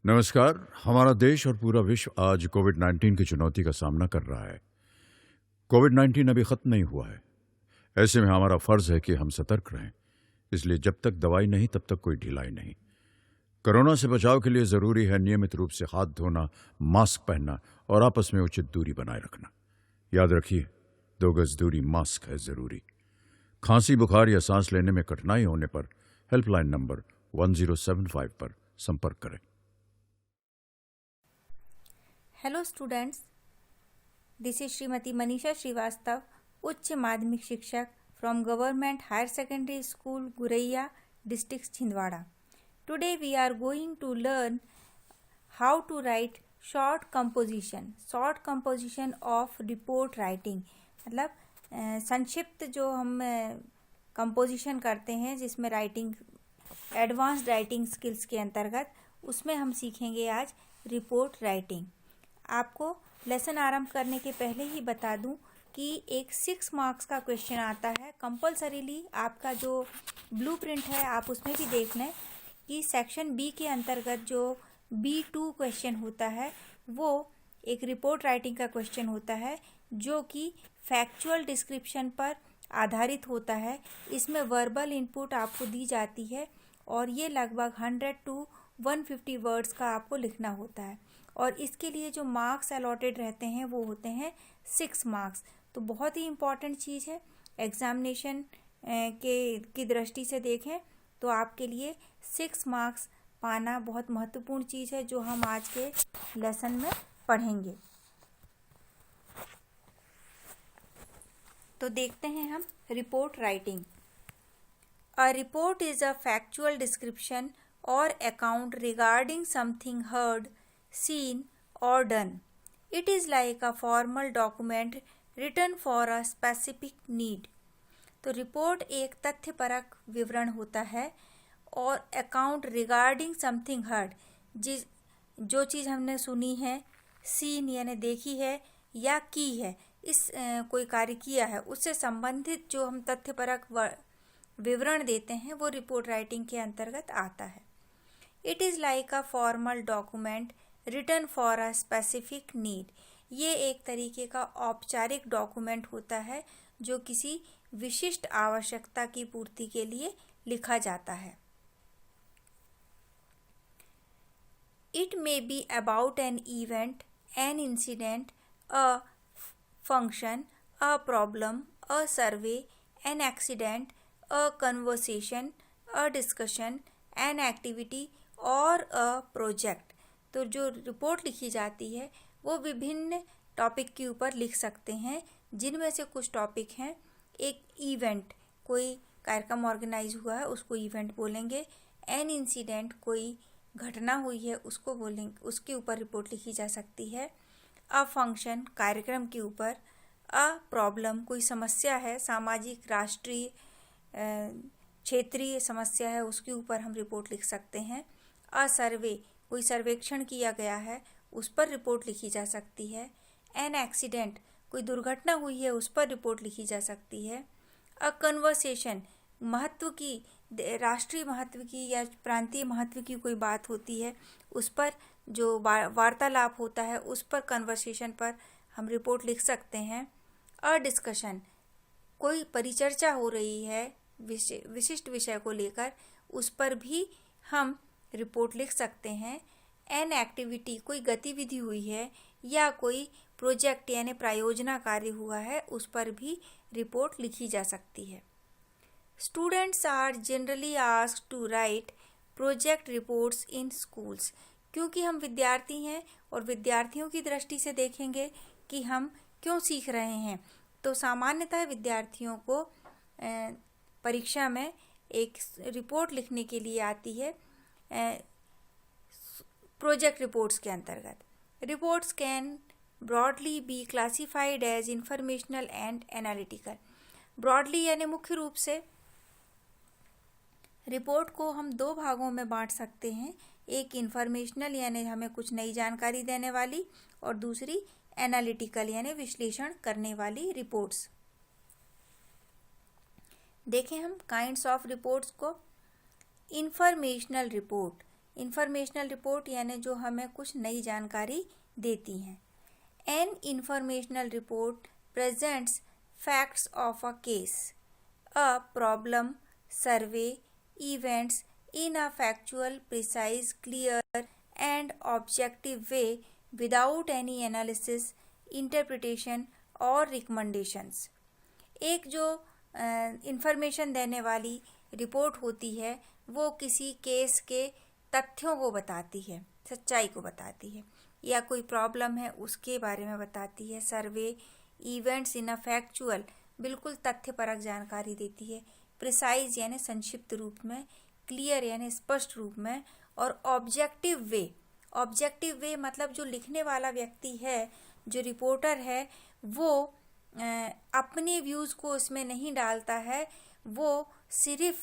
नमस्कार। हमारा देश और पूरा विश्व आज कोविड-19 की चुनौती का सामना कर रहा है। कोविड-19 अभी खत्म नहीं हुआ है। ऐसे में हमारा फर्ज है कि हम सतर्क रहें। इसलिए जब तक दवाई नहीं तब तक कोई ढिलाई नहीं। कोरोना से बचाव के लिए जरूरी है नियमित रूप से हाथ धोना, मास्क पहनना और आपस में उचित दूरी बनाए रखना। याद रखिए, 2 गज दूरी मास्क है जरूरी। खांसी, बुखार या सांस लेने में कठिनाई होने पर हेल्पलाइन नंबर 1075 पर संपर्क करें। Hello students, this is Shrimati Manisha Shrivastava, उच्च माध्यमिक शिक्षक from government higher secondary school Guraiya, district Chhindwara. Today we are going to learn how to write short composition of report writing. मतलब संक्षिप्त जो हम कंपोजिशन करते हैं जिसमें राइटिंग एडवांस्ड राइटिंग स्किल्स के अंतर्गत, उसमें हम सीखेंगे आज रिपोर्ट राइटिंग. आपको लेसन आरंभ करने के पहले ही बता दूं कि एक 6 मार्क्स का क्वेश्चन आता है कंपलसरीली. आपका जो ब्लूप्रिंट है आप उसमें भी देख लें कि सेक्शन बी के अंतर्गत जो B2 क्वेश्चन होता है वो एक रिपोर्ट राइटिंग का क्वेश्चन होता है जो कि फैक्चुअल डिस्क्रिप्शन पर आधारित होता है. इसमें वर्बल इनपुट आपको दी जाती है और ये लगभग 100 to 150 वर्ड्स का आपको लिखना होता है और इसके लिए जो मार्क्स अलॉटेड रहते हैं वो होते हैं 6 मार्क्स. तो बहुत ही इम्पॉर्टेंट चीज़ है. एग्जामिनेशन की दृष्टि से देखें तो आपके लिए 6 मार्क्स पाना बहुत महत्वपूर्ण चीज़ है जो हम आज के लेसन में पढ़ेंगे. तो देखते हैं हम report writing. A report is a factual description और account regarding something heard, seen or done. It is like a formal document written for a specific need. तो रिपोर्ट एक तथ्यपरक विवरण होता है और अकाउंट रिगार्डिंग समथिंग हर्ड, जो चीज़ हमने सुनी है, सीन यानी देखी है या की है, इस कोई कार्य किया है, उससे संबंधित जो हम तथ्यपरक विवरण देते हैं वो रिपोर्ट राइटिंग के अंतर्गत आता है. It is like a formal document written for a specific need. ये एक तरीके का औपचारिक डॉक्यूमेंट होता है जो किसी विशिष्ट आवश्यकता की पूर्ति के लिए लिखा जाता है. It may be about an event, an incident, a function, a problem, a survey, an accident, a conversation, a discussion, an activity और अ प्रोजेक्ट. तो जो रिपोर्ट लिखी जाती है वो विभिन्न टॉपिक के ऊपर लिख सकते हैं, जिनमें से कुछ टॉपिक हैं. एक इवेंट, कोई कार्यक्रम ऑर्गेनाइज हुआ है उसको इवेंट बोलेंगे. एन इंसिडेंट, कोई घटना हुई है उसको बोलेंगे, उसके ऊपर रिपोर्ट लिखी जा सकती है. अ फंक्शन, कार्यक्रम के ऊपर. अ प्रॉब्लम, कोई समस्या है, सामाजिक, राष्ट्रीय, क्षेत्रीय समस्या है, उसके ऊपर हम रिपोर्ट लिख सकते हैं. अ सर्वे, कोई सर्वेक्षण किया गया है उस पर रिपोर्ट लिखी जा सकती है. एन एक्सीडेंट, कोई दुर्घटना हुई है उस पर रिपोर्ट लिखी जा सकती है. अ कन्वर्सेशन, महत्व की, राष्ट्रीय महत्व की या प्रांतीय महत्व की कोई बात होती है उस पर जो वार्तालाप होता है उस पर, कन्वर्सेशन पर हम रिपोर्ट लिख सकते हैं. अ डिस्कशन, कोई परिचर्चा हो रही है विशिष्ट विषय को लेकर, उस पर भी हम रिपोर्ट लिख सकते हैं. एन एक्टिविटी, कोई गतिविधि हुई है या कोई प्रोजेक्ट यानी प्रायोजना कार्य हुआ है उस पर भी रिपोर्ट लिखी जा सकती है. Students are generally asked to write project reports in schools. क्योंकि हम विद्यार्थी हैं और विद्यार्थियों की दृष्टि से देखेंगे कि हम क्यों सीख रहे हैं, तो सामान्यतः विद्यार्थियों को परीक्षा में एक रिपोर्ट लिखने के लिए आती है प्रोजेक्ट रिपोर्ट्स के अंतर्गत. Reports can broadly be classified as informational and analytical. Broadly यानी मुख्य रूप से रिपोर्ट को हम 2 भागों में बांट सकते हैं. एक इंफॉर्मेशनल यानी हमें कुछ नई जानकारी देने वाली, और दूसरी एनालिटिकल यानी विश्लेषण करने वाली रिपोर्ट्स. देखें हम काइंड्स ऑफ रिपोर्ट्स को. इंफॉर्मेशनल रिपोर्ट, इंफॉर्मेशनल रिपोर्ट यानी जो हमें कुछ नई जानकारी देती हैं। An informational report presents facts of a case, a problem, survey, events in a factual, precise, clear and objective way without any analysis, interpretation और recommendations। एक जो इंफॉर्मेशन देने वाली रिपोर्ट होती है वो किसी केस के तथ्यों को बताती है, सच्चाई को बताती है, या कोई प्रॉब्लम है उसके बारे में बताती है। सर्वे, इवेंट्स इन अ फैक्चुअल, बिल्कुल तथ्यपरक जानकारी देती है। प्रिसाइज यानी संक्षिप्त रूप में, क्लियर यानी स्पष्ट रूप में, और ऑब्जेक्टिव वे मतलब जो लिखने वाला व्यक्ति है, जो रिपोर्टर है, वो अपने व्यूज़ को उसमें नहीं डालता है, वो सिर्फ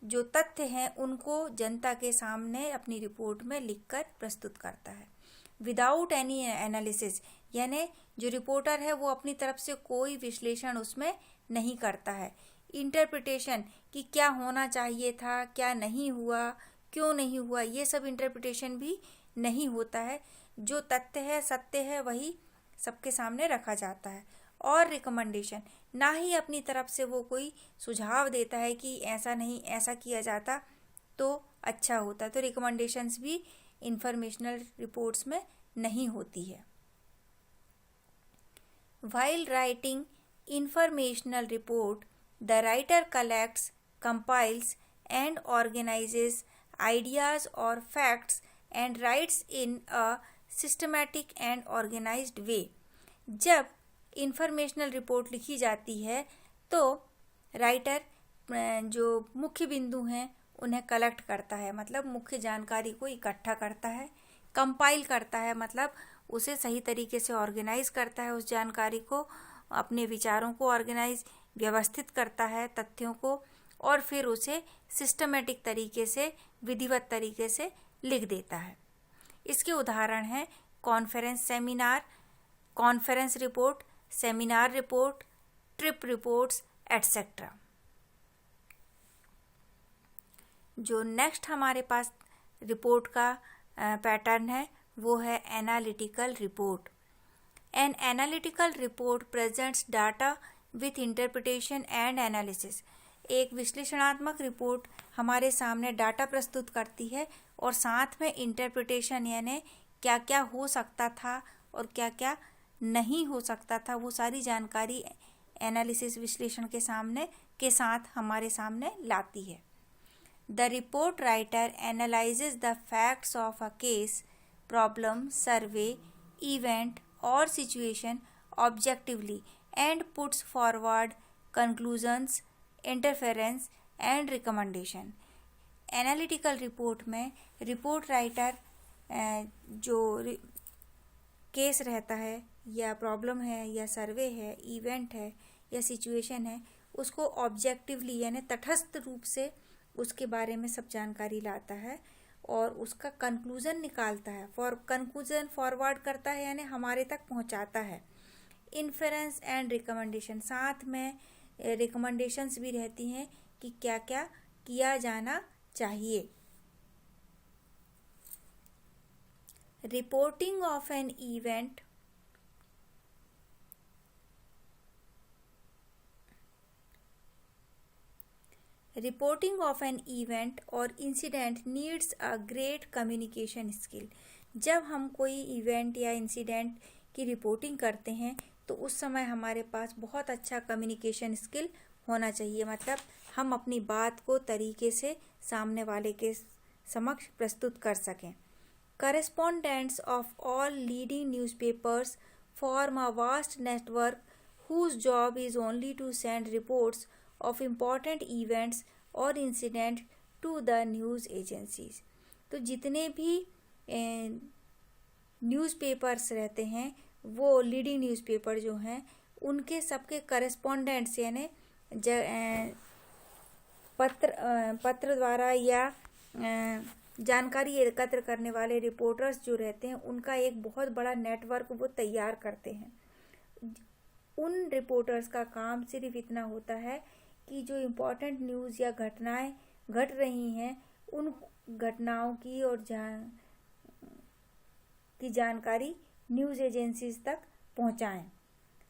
जो तथ्य हैं उनको जनता के सामने अपनी रिपोर्ट में लिखकर प्रस्तुत करता है। विदाउट एनी एनालिसिस यानी जो रिपोर्टर है वो अपनी तरफ से कोई विश्लेषण उसमें नहीं करता है। इंटरप्रिटेशन कि क्या होना चाहिए था, क्या नहीं हुआ, क्यों नहीं हुआ, ये सब इंटरप्रिटेशन भी नहीं होता है। जो तथ्य है, सत्य है, वही सबके सामने रखा जाता है। और रिकमेंडेशन, ना ही अपनी तरफ से वो कोई सुझाव देता है कि ऐसा नहीं, ऐसा किया जाता तो अच्छा होता। तो रिकमेंडेशंस भी इंफॉर्मेशनल रिपोर्ट्स में नहीं होती है। While writing informational report, the writer collects, compiles and organizes ideas or facts and writes in a systematic and organized way। जब इंफॉर्मेशनल रिपोर्ट लिखी जाती है तो राइटर जो मुख्य बिंदु हैं उन्हें कलेक्ट करता है, मतलब मुख्य जानकारी को इकट्ठा करता है। कंपाइल करता है मतलब उसे सही तरीके से ऑर्गेनाइज करता है, उस जानकारी को, अपने विचारों को ऑर्गेनाइज, व्यवस्थित करता है तथ्यों को, और फिर उसे सिस्टमेटिक तरीके से, विधिवत तरीके से लिख देता है। इसके उदाहरण हैं conference seminar, conference report, seminar report, trip reports etcetera. जो नेक्स्ट हमारे पास रिपोर्ट का पैटर्न है वो है analytical report. An analytical report presents data with interpretation and analysis. एक विश्लेषणात्मक रिपोर्ट हमारे सामने डाटा प्रस्तुत करती है और साथ में इंटरप्रिटेशन यानी क्या क्या हो सकता था और क्या क्या नहीं हो सकता था, वो सारी जानकारी एनालिसिस, विश्लेषण के साथ हमारे सामने लाती है। The report writer analyzes the facts of a case, problem, survey, event or situation objectively and puts forward conclusions, inference and recommendation। Analytical report में रिपोर्ट राइटर जो केस रहता है या प्रॉब्लम है या सर्वे है, इवेंट है या सिचुएशन है, उसको ऑब्जेक्टिवली यानी तटस्थ रूप से उसके बारे में सब जानकारी लाता है और उसका कंक्लूजन निकालता है, कंक्लूजन फॉरवर्ड करता है यानी हमारे तक पहुंचाता है। इन्फरेंस एंड रिकमेंडेशन, साथ में रिकमेंडेशंस भी रहती हैं कि क्या क्या किया जाना चाहिए। Reporting of an event Reporting of an event or incident needs a great communication skill। जब हम कोई इवेंट या इंसिडेंट की रिपोर्टिंग करते हैं तो उस समय हमारे पास बहुत अच्छा कम्युनिकेशन स्किल होना चाहिए, मतलब हम अपनी बात को तरीके से सामने वाले के समक्ष प्रस्तुत कर सकें। Correspondents of all leading newspapers form a vast network whose job is only to send reports of important events और incident to the news agencies. तो जितने भी न्यूज़पेपर्स रहते हैं वो लीडिंग न्यूज़पेपर जो हैं उनके सबके करेस्पॉन्डेंट्स यानी पत्र द्वारा या जानकारी एकत्र करने वाले रिपोर्टर्स जो रहते हैं उनका एक बहुत बड़ा नेटवर्क वो तैयार करते हैं। उन रिपोर्टर्स का काम सिर्फ इतना होता है कि जो इम्पोर्टेंट न्यूज़ या घटनाएं घट रही हैं उन घटनाओं की और की जानकारी न्यूज़ एजेंसीज तक पहुंचाएं।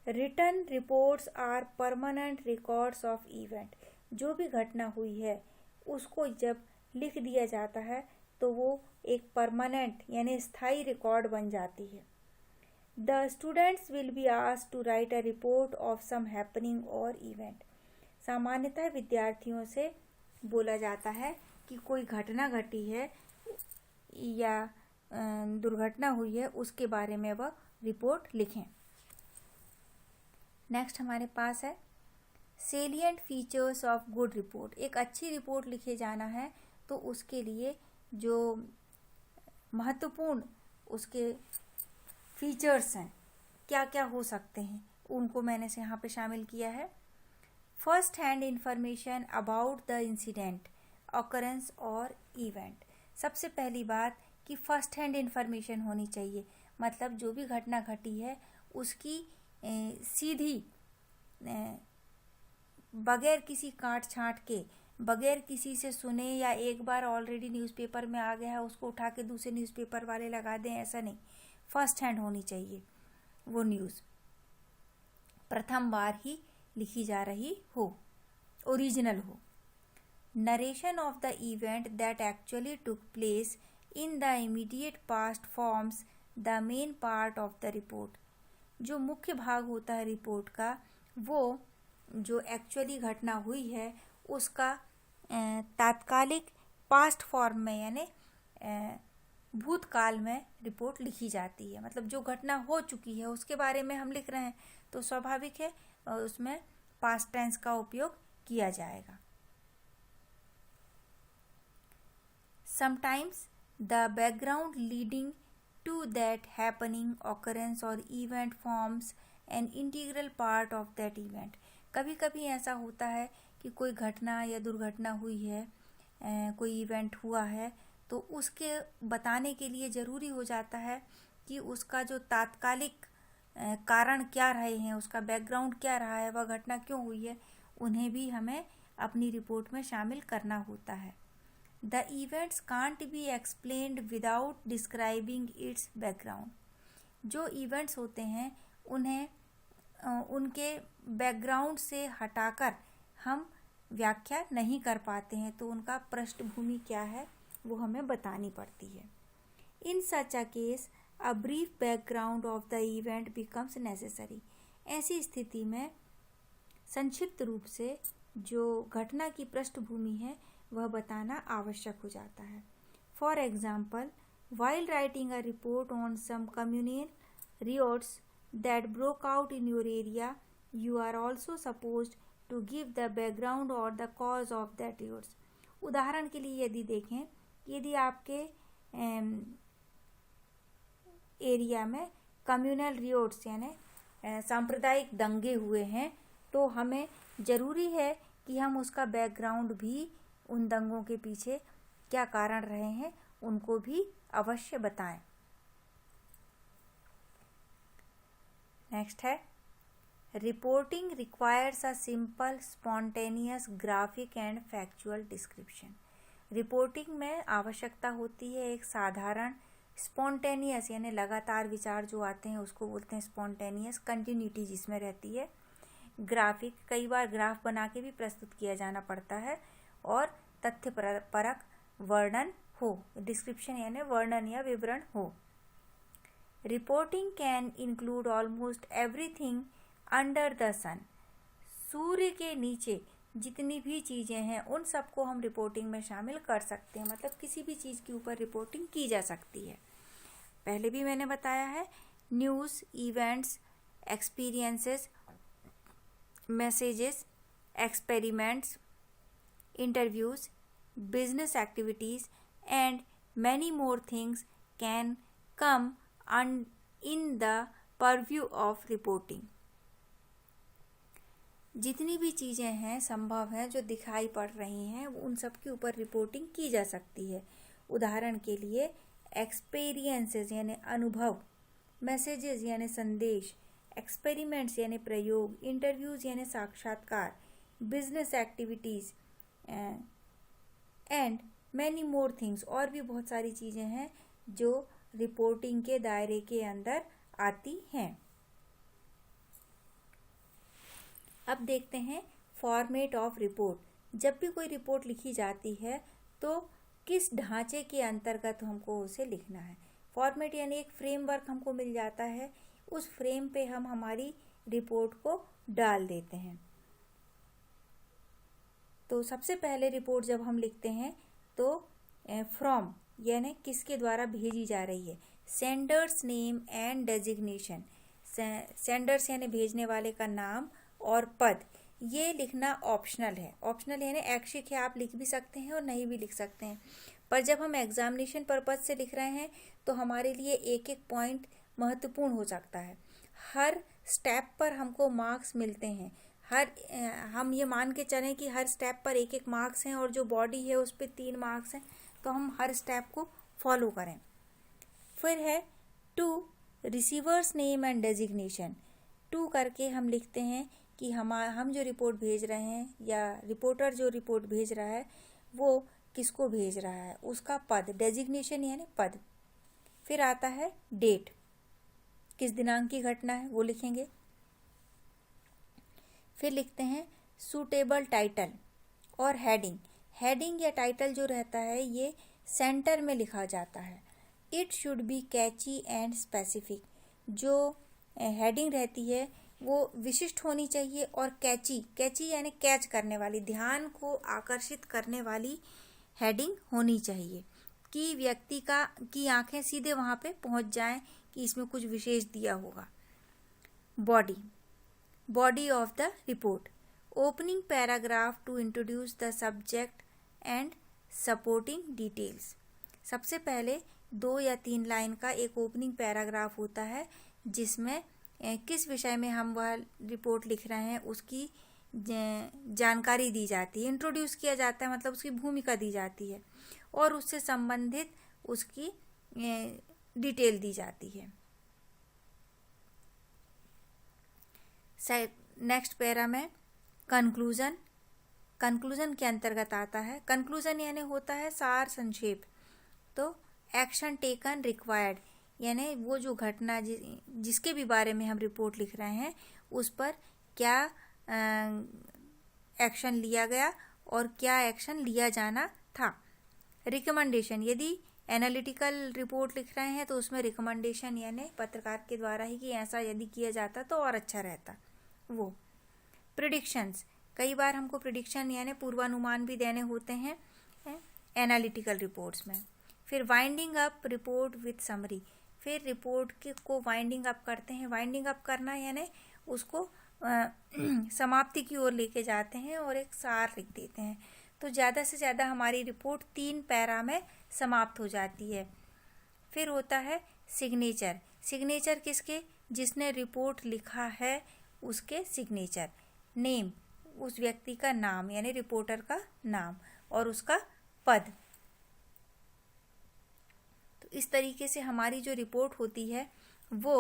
Written reports are permanent records of event. जो भी घटना हुई है उसको जब लिख दिया जाता है तो वो एक परमानेंट यानी स्थायी रिकॉर्ड बन जाती है। The students will be asked to write a report of some happening और इवेंट। सामान्यतः विद्यार्थियों से बोला जाता है कि कोई घटना घटी है या दुर्घटना हुई है उसके बारे में वह रिपोर्ट लिखें। नेक्स्ट हमारे पास है salient features of good report. एक अच्छी रिपोर्ट लिखे जाना है तो उसके लिए जो महत्वपूर्ण उसके फीचर्स हैं क्या क्या हो सकते हैं उनको मैंने यहाँ पे शामिल किया है। First hand information about the incident occurrence और इवेंट। सबसे पहली बात कि फर्स्ट हैंड इंफॉर्मेशन होनी चाहिए, मतलब जो भी घटना घटी है उसकी सीधी बगैर किसी काट छांट के, बगैर किसी से सुने या एक बार ऑलरेडी न्यूज़पेपर में आ गया है उसको उठा के दूसरे न्यूज़पेपर वाले लगा दें, ऐसा नहीं। फर्स्ट हैंड होनी चाहिए वो न्यूज़, प्रथम बार ही लिखी जा रही हो, ओरिजिनल हो। Narration of the event that actually took place in the immediate past forms the main part of the report. जो मुख्य भाग होता है रिपोर्ट का वो जो एक्चुअली घटना हुई है उसका तात्कालिक पास्ट फॉर्म में यानी भूतकाल में रिपोर्ट लिखी जाती है। मतलब जो घटना हो चुकी है उसके बारे में हम लिख रहे हैं तो स्वाभाविक है उसमें पास्ट टेंस का उपयोग किया जाएगा। Sometimes the background leading to that happening, occurrence or event forms an integral part of that event। कभी कभी ऐसा होता है कि कोई घटना या दुर्घटना हुई है, कोई इवेंट हुआ है तो उसके बताने के लिए ज़रूरी हो जाता है कि उसका जो तात्कालिक कारण क्या रहे हैं, उसका बैकग्राउंड क्या रहा है, वह घटना क्यों हुई है, उन्हें भी हमें अपनी रिपोर्ट में शामिल करना होता है। The events can't be explained without describing its background। जो इवेंट्स होते हैं उन्हें उनके बैकग्राउंड से हटाकर हम व्याख्या नहीं कर पाते हैं, तो उनका पृष्ठभूमि क्या है वो हमें बतानी पड़ती है। In such a case a brief background of the event becomes necessary. ऐसी स्थिति में संक्षिप्त रूप से जो घटना की पृष्ठभूमि है वह बताना आवश्यक हो जाता है। For example, while writing a report on some communal riots that broke out in your area, you are also supposed to give the background और the cause of that riots. उदाहरण के लिए यदि देखें, यदि आपके एरिया में कम्युनल रियोट्स यानी सांप्रदायिक दंगे हुए हैं तो हमें ज़रूरी है कि हम उसका बैकग्राउंड भी, उन दंगों के पीछे क्या कारण रहे हैं उनको भी अवश्य बताएं। नेक्स्ट है reporting requires a simple spontaneous graphic and factual description. Reporting में आवश्यकता होती है एक साधारण स्पॉन्टेनियस यानी लगातार विचार जो आते हैं उसको बोलते हैं स्पॉन्टेनियस, कंटिन्यूटी जिसमें रहती है। ग्राफिक, कई बार ग्राफ बना के भी प्रस्तुत किया जाना पड़ता है, और तथ्य परक वर्णन हो, डिस्क्रिप्शन यानी वर्णन या विवरण हो। Reporting can include almost everything under the sun. सूर्य के नीचे जितनी भी चीज़ें हैं उन सबको हम रिपोर्टिंग में शामिल कर सकते हैं, मतलब किसी भी चीज़ के ऊपर रिपोर्टिंग की जा सकती है। पहले भी मैंने बताया है, news, events, experiences, messages, experiments, interviews, business activities and many more things can come in the purview of reporting। जितनी भी चीज़ें हैं संभव हैं जो दिखाई पड़ रही हैं उन सब के ऊपर रिपोर्टिंग की जा सकती है। उदाहरण के लिए एक्सपीरियंसेस यानी अनुभव, मैसेजेस यानी संदेश, एक्सपेरिमेंट्स यानी प्रयोग, इंटरव्यूज़ यानी साक्षात्कार, business activities and many more things, और भी बहुत सारी चीज़ें हैं जो रिपोर्टिंग के दायरे के अंदर आती हैं। अब देखते हैं फॉर्मेट ऑफ रिपोर्ट। जब भी कोई रिपोर्ट लिखी जाती है तो किस ढांचे के अंतर्गत हमको उसे लिखना है। फॉर्मेट यानी एक फ्रेमवर्क हमको मिल जाता है, उस फ्रेम पे हम हमारी रिपोर्ट को डाल देते हैं। तो सबसे पहले रिपोर्ट जब हम लिखते हैं तो फ्रॉम यानी किसके द्वारा भेजी जा रही है, sender's name and designation. Senders यानी भेजने वाले का नाम और पद, ये लिखना ऑप्शनल है। ऑप्शनल यानी ऐच्छिक है, आप लिख भी सकते हैं और नहीं भी लिख सकते हैं। पर जब हम एग्जामिनेशन पर्पज से लिख रहे हैं तो हमारे लिए एक एक पॉइंट महत्वपूर्ण हो सकता है। हर स्टेप पर हमको मार्क्स मिलते हैं। हम ये मान के चलें कि हर स्टेप पर एक एक मार्क्स हैं और जो बॉडी है उस पर 3 मार्क्स हैं, तो हम हर स्टेप को फॉलो करें। फिर है to receiver's name and designation. To करके हम लिखते हैं कि हम जो रिपोर्ट भेज रहे हैं या रिपोर्टर जो रिपोर्ट भेज रहा है वो किसको भेज रहा है, उसका पद, डेजिग्नेशन यानी पद। फिर आता है डेट, किस दिनांक की घटना है वो लिखेंगे। फिर लिखते हैं सूटेबल टाइटल और हेडिंग। हेडिंग या टाइटल जो रहता है ये सेंटर में लिखा जाता है। It should be Kainchi and specific. जो हेडिंग रहती है वो विशिष्ट होनी चाहिए और कैची यानी कैच करने वाली, ध्यान को आकर्षित करने वाली हेडिंग होनी चाहिए कि व्यक्ति की आंखें सीधे वहाँ पे पहुँच जाएं कि इसमें कुछ विशेष दिया होगा। Body of the report, opening paragraph to introduce the subject and supporting details. सबसे पहले 2 या 3 लाइन का एक ओपनिंग पैराग्राफ होता है जिसमें किस विषय में हम वह रिपोर्ट लिख रहे हैं उसकी जानकारी दी जाती है, इंट्रोड्यूस किया जाता है, मतलब उसकी भूमिका दी जाती है और उससे संबंधित उसकी डिटेल दी जाती है। नेक्स्ट पैरा में कंक्लूजन के अंतर्गत आता है। कंक्लूजन यानी होता है सार संक्षेप। तो एक्शन टेकन रिक्वायर्ड यानी वो जो घटना जिसके भी बारे में हम रिपोर्ट लिख रहे हैं उस पर क्या एक्शन लिया गया और क्या एक्शन लिया जाना था। रिकमेंडेशन, यदि एनालिटिकल रिपोर्ट लिख रहे हैं तो उसमें रिकमेंडेशन यानी पत्रकार के द्वारा ही कि ऐसा यदि किया जाता तो और अच्छा रहता वो। प्रिडिक्शंस, कई बार हमको प्रिडिक्शन यानी पूर्वानुमान भी देने होते हैं एनालिटिकल रिपोर्ट्स में। फिर winding up report with summary, फिर रिपोर्ट को वाइंडिंग अप करते हैं। वाइंडिंग अप करना यानी उसको समाप्ति की ओर लेके जाते हैं और एक सार लिख देते हैं। तो ज़्यादा से ज़्यादा हमारी रिपोर्ट 3 पैरा में समाप्त हो जाती है। फिर होता है सिग्नेचर। सिग्नेचर किसके, जिसने रिपोर्ट लिखा है उसके सिग्नेचर। नेम, उस व्यक्ति का नाम यानी रिपोर्टर का नाम और उसका पद। तो इस तरीके से हमारी जो रिपोर्ट होती है वो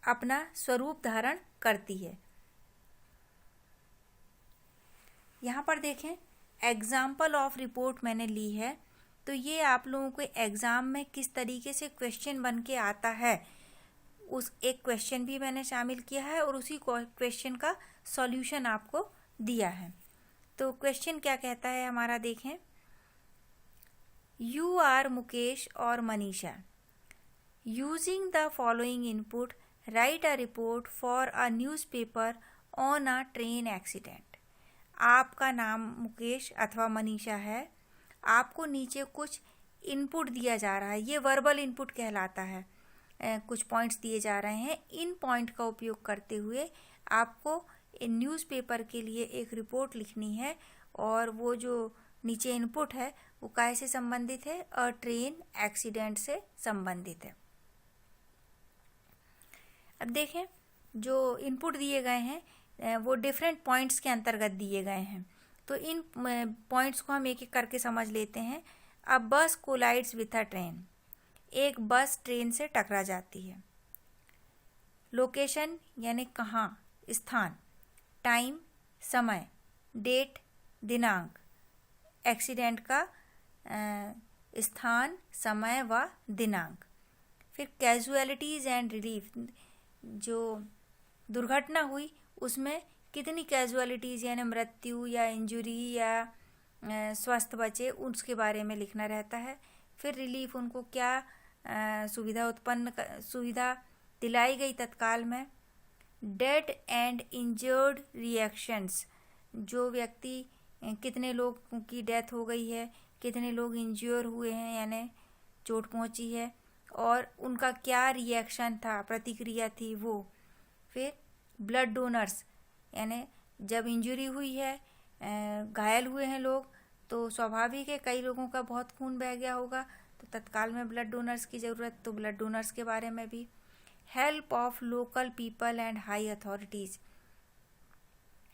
अपना स्वरूप धारण करती है। यहाँ पर देखें एग्जाम्पल ऑफ रिपोर्ट मैंने ली है, तो ये आप लोगों को एग्ज़ाम में किस तरीके से क्वेश्चन बन के आता है उस एक क्वेश्चन भी मैंने शामिल किया है और उसी क्वेश्चन का सॉल्यूशन आपको दिया है। तो क्वेश्चन क्या कहता है हमारा, देखें। यू आर मुकेश और Manisha. Using the following input right a report for a newspaper on a train accident. आपका नाम मुकेश अथवा मनीषा है, आपको नीचे कुछ इनपुट दिया जा रहा है, ये वर्बल इनपुट कहलाता है। कुछ पॉइंट्स दिए जा रहे हैं, इन पॉइंट का उपयोग करते हुए आपको न्यूज़पेपर के लिए एक रिपोर्ट लिखनी है और वो जो नीचे इनपुट है वो काय से संबंधित है, अ ट्रेन एक्सीडेंट से संबंधित है। अब देखें जो इनपुट दिए गए हैं वो डिफरेंट पॉइंट्स के अंतर्गत दिए गए हैं, तो इन पॉइंट्स को हम एक एक करके समझ लेते हैं। अब बस कोलाइड्स विथ अ ट्रेन, एक बस ट्रेन से टकरा जाती है। लोकेशन यानी कहाँ, स्थान। टाइम समय, डेट दिनांक, एक्सीडेंट का स्थान, समय व दिनांक। फिर कैजुअलिटीज़ एंड रिलीफ, जो दुर्घटना हुई उसमें कितनी कैजुअलिटीज़ यानी मृत्यु या इंजुरी या स्वस्थ बचे, उसके बारे में लिखना रहता है। फिर रिलीफ, उनको क्या सुविधा दिलाई गई तत्काल में। डेड एंड इंजर्ड रिएक्शंस, जो व्यक्ति कितने लोगों की डेथ हो गई है, कितने लोग इंज्योर हुए हैं यानी चोट पहुंची है, और उनका क्या रिएक्शन था, प्रतिक्रिया थी वो। फिर ब्लड डोनर्स, यानी जब इंजरी हुई है, घायल हुए हैं लोग, तो स्वाभाविक है कई लोगों का बहुत खून बह गया होगा, तो तत्काल में ब्लड डोनर्स की ज़रूरत, तो ब्लड डोनर्स के बारे में भी। Help of local people and high authorities,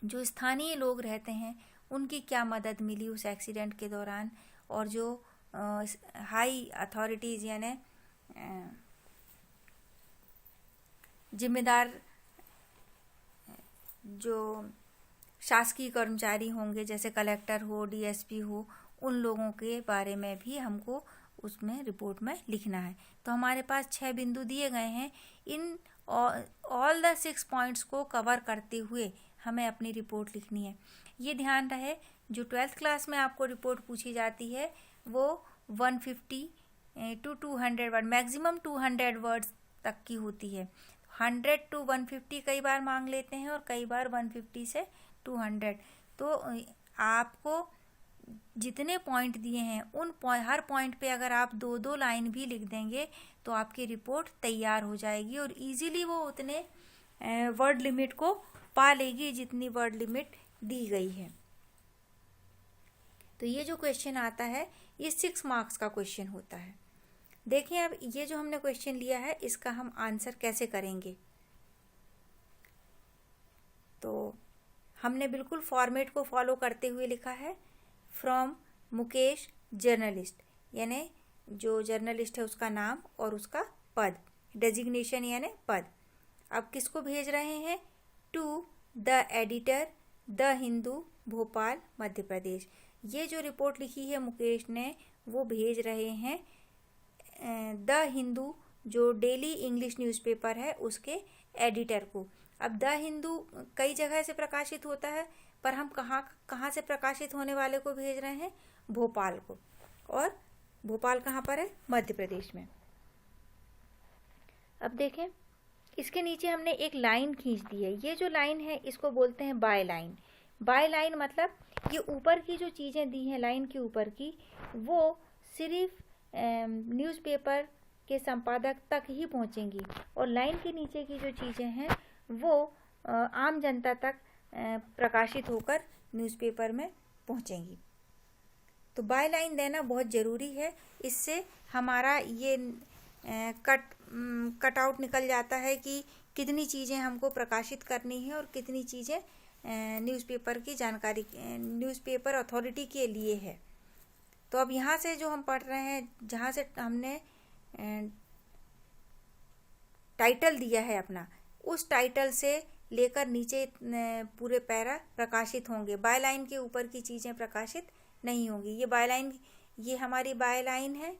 जो स्थानीय लोग रहते हैं उनकी क्या मदद मिली उस एक्सीडेंट के दौरान, और जो हाई अथॉरिटीज़ यानी जिम्मेदार जो शासकीय कर्मचारी होंगे, जैसे कलेक्टर हो, डीएसपी हो, उन लोगों के बारे में भी हमको उसमें रिपोर्ट में लिखना है। तो हमारे पास 6 बिंदु दिए गए हैं। इन ऑल द 6 पॉइंट्स को कवर करते हुए हमें अपनी रिपोर्ट लिखनी है। ये ध्यान रहे, जो 12th क्लास में आपको रिपोर्ट पूछी जाती है वो 150 to 200 वर्ड, मैक्सिमम 200 वर्ड्स तक की होती है। 100 to 150 कई बार मांग लेते हैं और कई बार 150 से 200। तो आपको जितने पॉइंट दिए हैं उन हर पॉइंट पे अगर आप 2-2 लाइन भी लिख देंगे तो आपकी रिपोर्ट तैयार हो जाएगी और इजीली वो उतने वर्ड लिमिट को पा लेगी जितनी वर्ड लिमिट दी गई है। तो ये जो क्वेश्चन आता है ये 6 मार्क्स का क्वेश्चन होता है। देखिए अब ये जो हमने क्वेश्चन लिया है इसका हम आंसर कैसे करेंगे। तो हमने बिल्कुल फॉर्मेट को फॉलो करते हुए लिखा है। फ्रॉम मुकेश जर्नलिस्ट, यानी जो जर्नलिस्ट है उसका नाम और उसका पद, डेजिग्नेशन यानी पद। अब किसको भेज रहे हैं? To the editor, the Hindu, Bhopal, Madhya Pradesh. ये जो रिपोर्ट लिखी है मुकेश ने वो भेज रहे हैं द हिंदू, जो डेली इंग्लिश न्यूज़पेपर है, उसके एडिटर को। अब द हिंदू कई जगह से प्रकाशित होता है, पर हम कहाँ से प्रकाशित होने वाले को भेज रहे हैं? भोपाल को। और भोपाल कहाँ पर है? मध्य प्रदेश में। अब देखें इसके नीचे हमने एक लाइन खींच दी है। ये जो लाइन है इसको बोलते हैं बाय लाइन। बाय लाइन मतलब ये ऊपर की जो चीज़ें दी हैं लाइन के ऊपर की, वो सिर्फ न्यूज़पेपर के संपादक तक ही पहुंचेंगी और लाइन के नीचे की जो चीज़ें हैं वो आम जनता तक प्रकाशित होकर न्यूज़पेपर में पहुंचेंगी। तो बाय लाइन देना बहुत ज़रूरी है। इससे हमारा ये कट आउट निकल जाता है कि कितनी चीज़ें हमको प्रकाशित करनी है और कितनी चीज़ें न्यूज़पेपर की जानकारी, न्यूज़पेपर अथॉरिटी के लिए है। तो अब यहाँ से जो हम पढ़ रहे हैं, जहाँ से हमने टाइटल दिया है अपना, उस टाइटल से लेकर नीचे पूरे पैरा प्रकाशित होंगे। बाय लाइन के ऊपर की चीज़ें प्रकाशित नहीं होंगी। ये बाय लाइन, ये हमारी बाय लाइन है।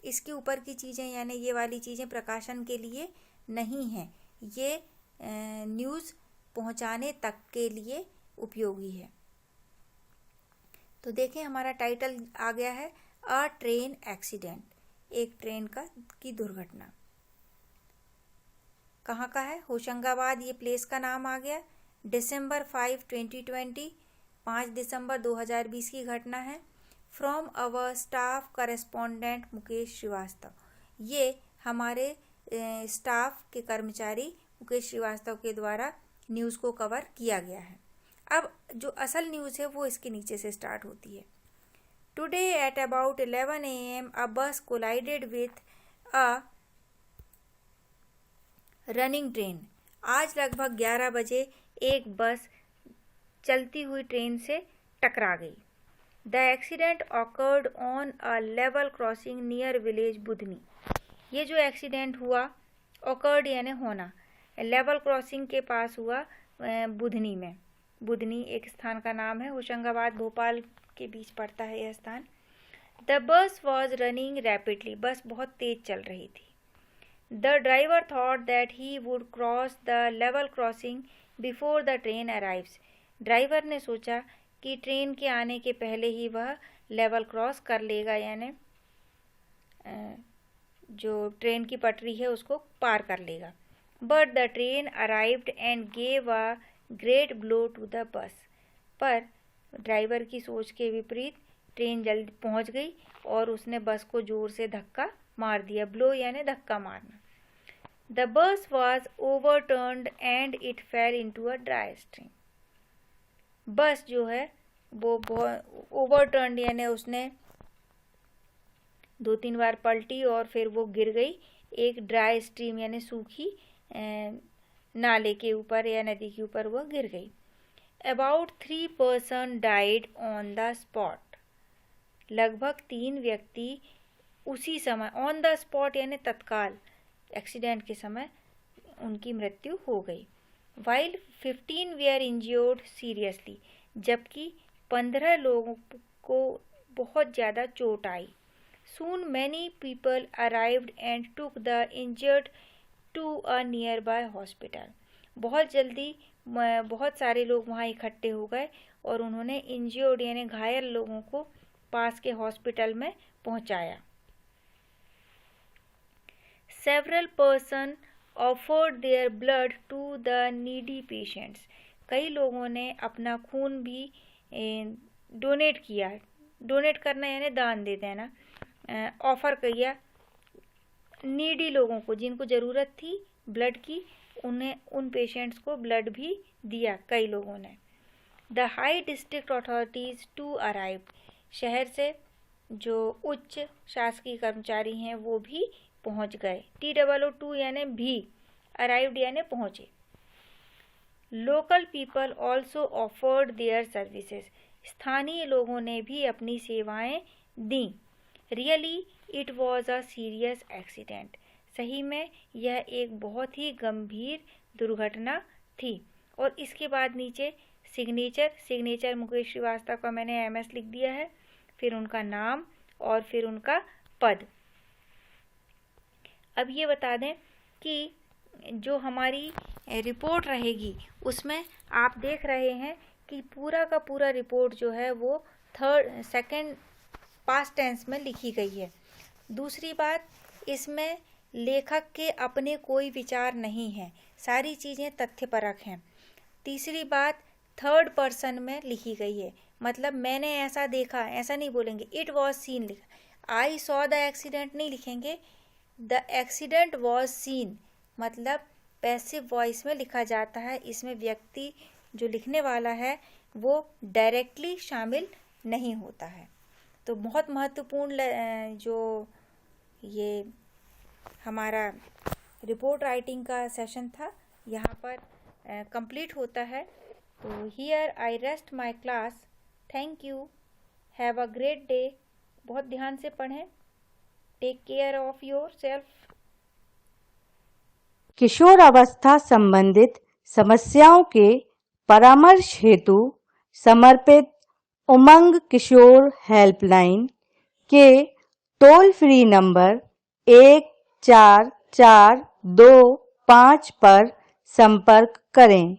इसके ऊपर की चीज़ें यानी ये वाली चीज़ें प्रकाशन के लिए नहीं हैं, ये न्यूज़ पहुंचाने तक के लिए उपयोगी है। तो देखें हमारा टाइटल आ गया है अ ट्रेन एक्सीडेंट, एक ट्रेन की दुर्घटना। कहाँ का है? होशंगाबाद, ये प्लेस का नाम आ गया। December 5, 2020, 5 दिसंबर 2020 की घटना है। From our staff correspondent Mukesh Shrivastava, ये हमारे स्टाफ के कर्मचारी मुकेश श्रीवास्तव के द्वारा न्यूज़ को कवर किया गया है। अब जो असल न्यूज़ है वो इसके नीचे से स्टार्ट होती है। टुडे एट अबाउट 11 AM अ बस collided with a running train. आज लगभग 11 बजे एक बस चलती हुई ट्रेन से टकरा गई। The accident awkward on a level crossing near village Budhni. ये जो एक्सीडेंट हुआ, ऑकर्ड यानी होना, लेवल क्रॉसिंग के पास हुआ बुधनी में। बुधनी एक स्थान का नाम है, होशंगाबाद भोपाल के बीच पड़ता है यह स्थान। The bus was running rapidly, बस बहुत तेज चल रही थी। The driver thought that he would cross the level crossing before the train arrives, driver ने सोचा कि ट्रेन के आने के पहले ही वह लेवल क्रॉस कर लेगा, यानी जो ट्रेन की पटरी है उसको पार कर लेगा। But the train arrived and gave a great blow to the bus, पर ड्राइवर की सोच के विपरीत ट्रेन जल्दी पहुंच गई और उसने बस को जोर से धक्का मार दिया। ब्लो यानी धक्का मारना। The bus was ओवरटर्न्ड and it fail into a dry stream, बस जो है वो ओवरटर्न्ड यानी उसने 2-3 बार पलटी और फिर वो गिर गई एक ड्राई स्ट्रीम यानी सूखी नाले के ऊपर या नदी के ऊपर वो गिर गई। About 3 persons died on the spot, लगभग 3 व्यक्ति उसी समय, ऑन द स्पॉट यानी तत्काल, एक्सीडेंट के समय उनकी मृत्यु हो गई। While 15 were injured seriously, जबकि 15 लोगों को बहुत ज़्यादा चोट आई। Soon many people arrived and took the injured to a nearby hospital, बहुत जल्दी बहुत सारे लोग वहाँ इकट्ठे हो गए और उन्होंने इंज्योर्ड यानी घायल लोगों को पास के हॉस्पिटल में पहुँचाया। Several persons offered their blood to the needy patients, कई लोगों ने अपना खून भी डोनेट किया। डोनेट करना यानी दान दे देना, ऑफर किया नीडी लोगों को, जिनको ज़रूरत थी ब्लड की, उन्हें उन पेशेंट्स को ब्लड भी दिया कई लोगों ने। The high district authorities to arrive, शहर से जो उच्च शासकीय कर्मचारी हैं वो भी पहुंच गए। TOO यानी भी, अराइव्ड यानी पहुँचे। Local people also offered their services, स्थानीय लोगों ने भी अपनी सेवाएं दी। Really it was a serious accident, सही में यह एक बहुत ही गंभीर दुर्घटना थी। और इसके बाद नीचे सिग्नेचर मुकेश श्रीवास्तव का मैंने MS लिख दिया है, फिर उनका नाम और फिर उनका पद। अब ये बता दें कि जो हमारी रिपोर्ट रहेगी उसमें आप देख रहे हैं कि पूरा का पूरा रिपोर्ट जो है वो सेकंड पास्ट टेंस में लिखी गई है। दूसरी बात, इसमें लेखक के अपने कोई विचार नहीं हैं, सारी चीज़ें तथ्यपरक हैं। तीसरी बात, थर्ड पर्सन में लिखी गई है, मतलब मैंने ऐसा देखा, ऐसा नहीं बोलेंगे। इट वॉज सीन लिखा, आई सॉ द एक्सीडेंट नहीं लिखेंगे, द एक्सीडेंट वॉज सीन, मतलब पैसिव वॉइस में लिखा जाता है। इसमें व्यक्ति जो लिखने वाला है वो डायरेक्टली शामिल नहीं होता है। तो बहुत महत्वपूर्ण जो ये हमारा रिपोर्ट राइटिंग का सेशन था यहाँ पर कंप्लीट होता है। तो here I rest my class, thank you, have a great day. बहुत ध्यान से पढ़ें, take care of your self. किशोर अवस्था संबंधित समस्याओं के परामर्श हेतु समर्पित उमंग किशोर हेल्पलाइन के टोल फ्री नंबर 144225 पर संपर्क करें।